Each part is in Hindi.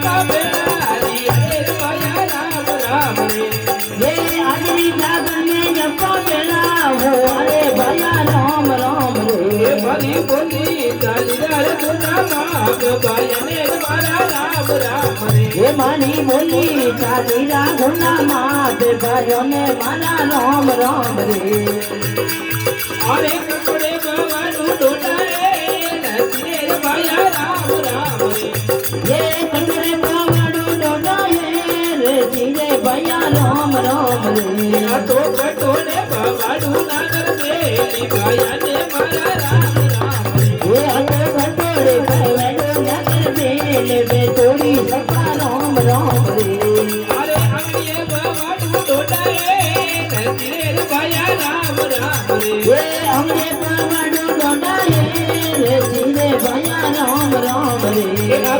जपा बेलारी अरे भया राम राम रे ये आदमी जागर में जपा बेला हो अरे भया राम राम रे भली बोली चालीदार तुना बाप भयने मारा राम राम रे ये मानी बोली चालीरा गुना मात भयने मारा राम राम रे अरे कपड़े भगवान डोटाए नसीरे भया राम राम रे ये कटरे बावड़ो डोडाए रे जीरे भया राम राम रे तो कटोरे भगवान नगर बेली भयने मारा राम राम रे ये अटे कटोरे बावड़ो नगर बेले बे तोड़ी सपा राम राम रे अरे अंगिए भगवान डोटाए नसीरे भया राम राम रे ये हमरे बावड़ो डोडाए रे जीरे भया राम राम रे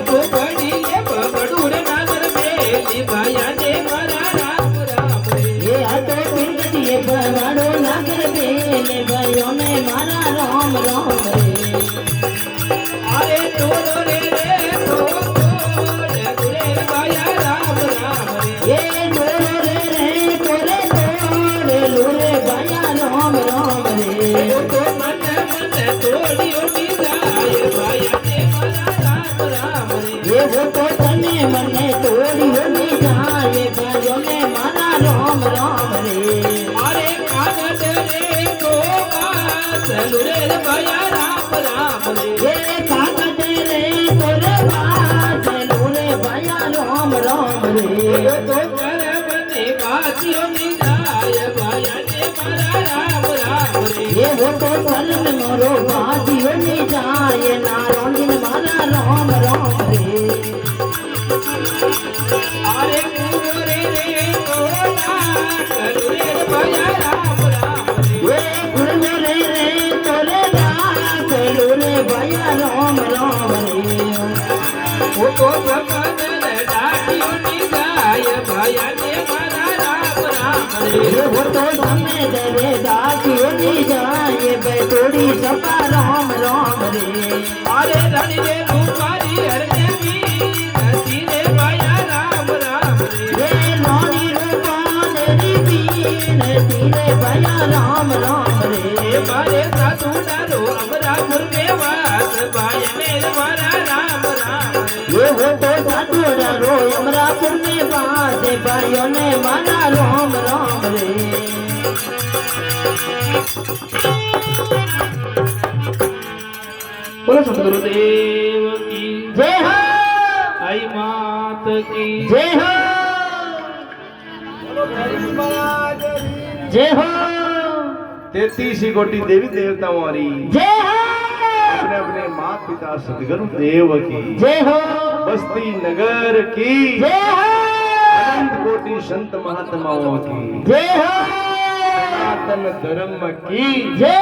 तो बड़ी ये भगवान नगर बेली भयने मारा राम राम रे ये अटे पिंगटिए बावड़ो नगर बेले भयो ने मारा राम राम रे अरे तोरो रे तो गुरे भया राम राम रे ये तोरे रे तोरे लूरे भया राम राम रे तो मन मन तोड़ियो नी जाए भया ने मारा राम राम रे ये वो तो तने मने तोड़ी होनी जाए भयो ने मारा राम राम रे अरे कागज रे तो बात लुरे भया राम राम रे ये कागज रे तोरे बात लूरे भया राम राम रे तो कर बने बातियो नी जाए भया ने मारा राम राम रे ये वो तो फल में मोरो बाजी होनी जाए नारायण मारा राम राम रे अरे गुरे रे कोला लुरे भया राम राम रे ये गुरगुरे रे तोरे रात लूरे भया राम राम रे वो तो भगवान डाटियो नी जाए भया ने मारा राम राम रे ये वो तो समय दरे दाती होनी जाए बैतोड़ी सपा राम राम रे अरे रण रे रूपारी हरने की नसी रे भया राम राम रे ये रानी रूपा तेरी बीन तीरे भया राम राम रे मारे साधु डालो अमरापुर में वास भया ने मारा राम राम रे ये वो तो साधु रो अमरापुर में बात भाइयों ने मारा राम राम रे बोलो सदगुरुदेव की जय हो आई मात की जय हो जय हो 33 कोटि देवी देवताओं वाली जय हो अपने अपने माता पिता सदगुरु देव की जय हो बस्ती नगर की जय हो अनंत कोटि संत महात्माओं की जय हो सनातन धर्म की जय